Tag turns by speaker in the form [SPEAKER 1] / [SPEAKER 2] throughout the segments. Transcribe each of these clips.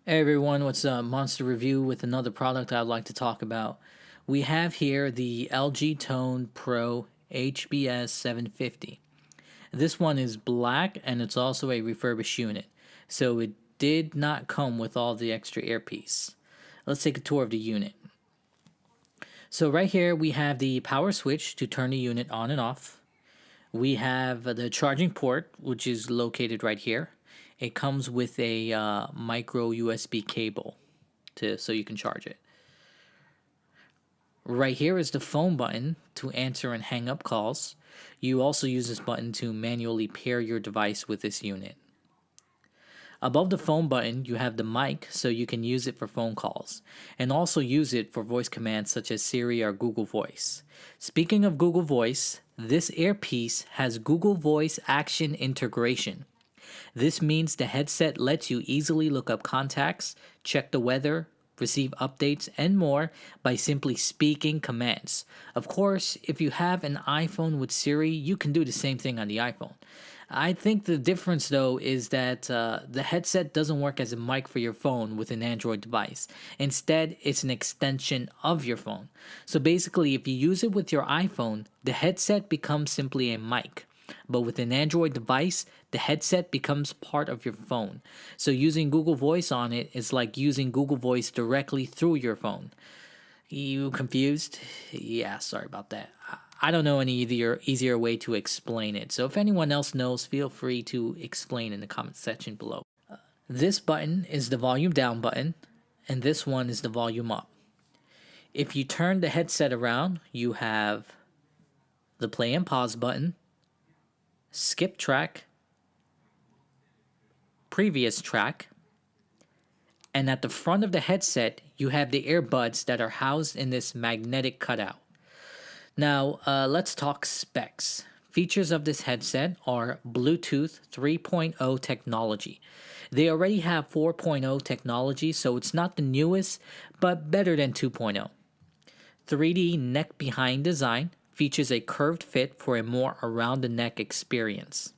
[SPEAKER 1] Hey everyone, what's up? Monster Review with another product I'd like to talk about. We have here the LG Tone Pro HBS 750. This one is black and it's also a refurbished unit, so it did not come with all the extra earpiece. Let's take a tour of the unit. So right here we have the power switch to turn the unit on and off. We have the charging port, which is located right here. It comes with a micro USB cable so you can charge it. Right here is the phone button to answer and hang up calls. You also use this button to manually pair your device with this unit. Above the phone button, you have the mic so you can use it for phone calls, and also use it for voice commands such as Siri or Google Voice. Speaking of Google Voice, this earpiece has Google Voice Action integration. This means the headset lets you easily look up contacts, check the weather, receive updates, and more by simply speaking commands. Of course, if you have an iPhone with Siri, you can do the same thing on the iPhone. I think the difference though is that the headset doesn't work as a mic for your phone with an Android device. Instead, it's an extension of your phone. So basically, if you use it with your iPhone, the headset becomes simply a mic. But with an Android device, the headset becomes part of your phone. So using Google Voice on it is like using Google Voice directly through your phone. You confused? Yeah, sorry about that. I don't know any easier way to explain it. So if anyone else knows, feel free to explain in the comment section below. This button is the volume down button, and this one is the volume up. If you turn the headset around, you have the play and pause button, skip track, previous track, and at the front of the headset, you have the earbuds that are housed in this magnetic cutout. Now, let's talk specs. Features of this headset are Bluetooth 3.0 technology. They already have 4.0 technology, so it's not the newest, but better than 2.0. 3D neck behind design features a curved fit for a more around the neck experience.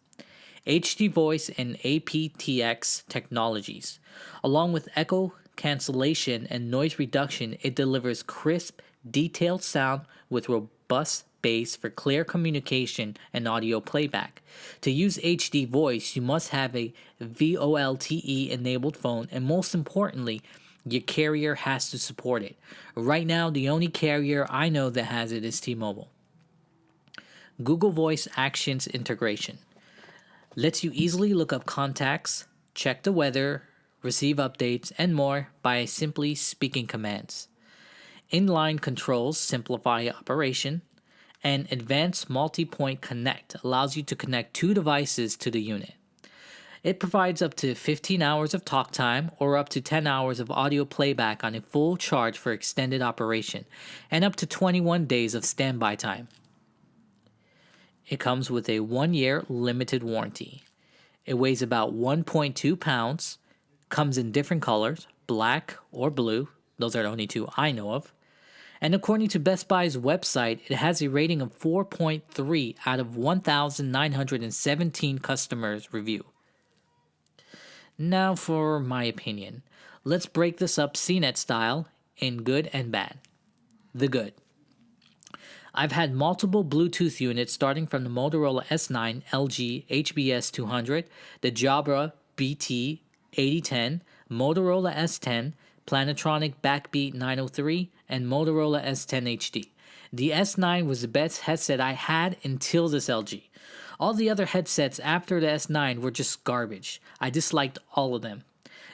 [SPEAKER 1] HD voice and aptX technologies. Along with echo cancellation and noise reduction, it delivers crisp, detailed sound with robust bass for clear communication and audio playback. To use HD voice, you must have a VoLTE enabled phone, and most importantly, your carrier has to support it. Right now, the only carrier I know that has it is T-Mobile. Google Voice Actions integration lets you easily look up contacts, check the weather, receive updates, and more by simply speaking commands. Inline controls simplify operation, and Advanced Multi-Point Connect allows you to connect two devices to the unit. It provides up to 15 hours of talk time or up to 10 hours of audio playback on a full charge for extended operation, and up to 21 days of standby time. It comes with a 1-year limited warranty. It weighs about 1.2 pounds, comes in different colors, black or blue. Those are the only two I know of. And according to Best Buy's website, it has a rating of 4.3 out of 1,917 customers review. Now for my opinion. Let's break this up CNET style in good and bad. The good. I've had multiple Bluetooth units starting from the Motorola S9 LG HBS 200, the Jabra BT 8010, Motorola S10, Plantronic Backbeat 903, and Motorola S10 HD. The S9 was the best headset I had until this LG. All the other headsets after the S9 were just garbage. I disliked all of them.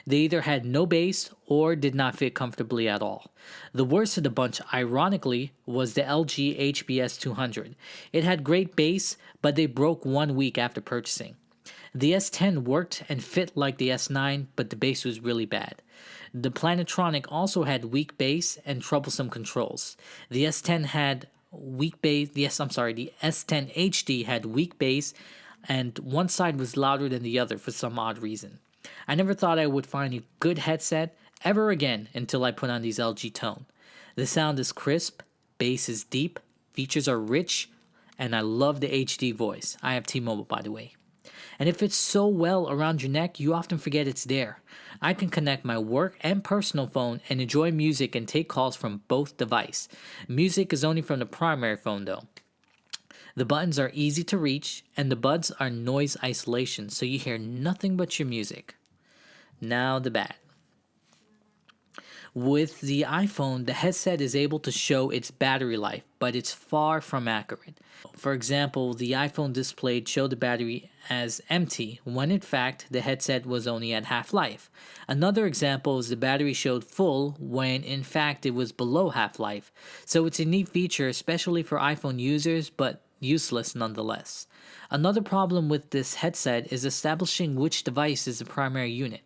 [SPEAKER 1] They either had no bass or did not fit comfortably at all. The worst of the bunch, ironically, was the LG HBS 200. It had great bass, but they broke 1 week after purchasing. The S10 worked and fit like the S9, but the bass was really bad. The Plantronic also had weak bass and troublesome controls. The S10 had weak bass. The S10 HD had weak bass, and one side was louder than the other for some odd reason. I never thought I would find a good headset ever again until I put on these LG Tone. The sound is crisp, bass is deep, features are rich, and I love the HD voice. I have T-Mobile, by the way. And if it's so well around your neck, you often forget it's there. I can connect my work and personal phone and enjoy music and take calls from both devices. Music is only from the primary phone though. The buttons are easy to reach, and the buds are noise isolation, so you hear nothing but your music. Now the bad. With the iPhone, the headset is able to show its battery life, but it's far from accurate. For example, the iPhone display showed the battery as empty, when in fact the headset was only at half life. Another example is the battery showed full when in fact it was below half life. So it's a neat feature, especially for iPhone users, but useless nonetheless. Another problem with this headset is establishing which device is the primary unit.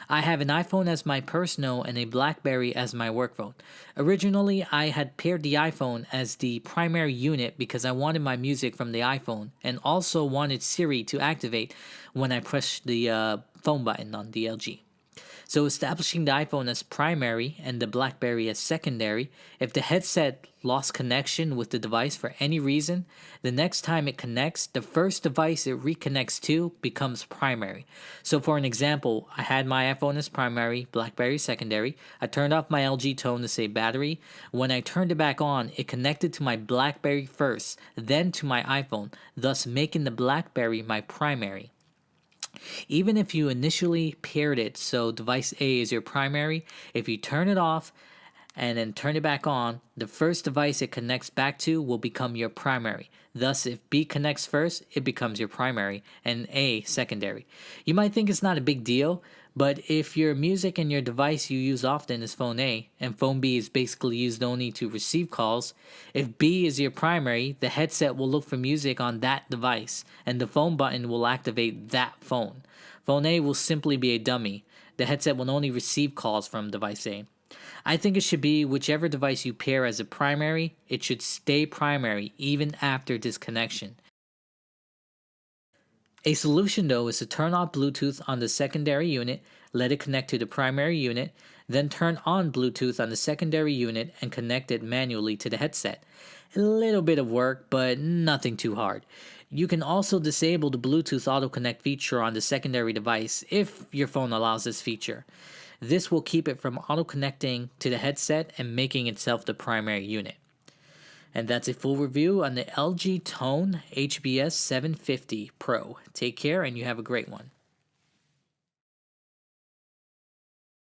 [SPEAKER 1] I have an iPhone as my personal and a BlackBerry as my work phone. Originally, I had paired the iPhone as the primary unit because I wanted my music from the iPhone and also wanted Siri to activate when I pushed the phone button on the LG. So establishing the iPhone as primary and the BlackBerry as secondary, if the headset lost connection with the device for any reason, the next time it connects, the first device it reconnects to becomes primary. So for an example, I had my iPhone as primary, BlackBerry secondary. I turned off my LG tone to say battery. When I turned it back on, it connected to my BlackBerry first, then to my iPhone, thus making the BlackBerry my primary. Even if you initially paired it so device A is your primary, if you turn it off and then turn it back on, the first device it connects back to will become your primary. Thus, if B connects first, it becomes your primary and A secondary. You might think it's not a big deal, but if your music and your device you use often is phone A, and phone B is basically used only to receive calls, if B is your primary, the headset will look for music on that device, and the phone button will activate that phone. Phone A will simply be a dummy. The headset will only receive calls from device A. I think it should be whichever device you pair as a primary, it should stay primary even after disconnection. A solution though is to turn off Bluetooth on the secondary unit, let it connect to the primary unit, then turn on Bluetooth on the secondary unit and connect it manually to the headset. A little bit of work, but nothing too hard. You can also disable the Bluetooth auto connect feature on the secondary device if your phone allows this feature. This will keep it from auto connecting to the headset and making itself the primary unit. And that's a full review on the LG Tone HBS 750 Pro. Take care and you have a great one.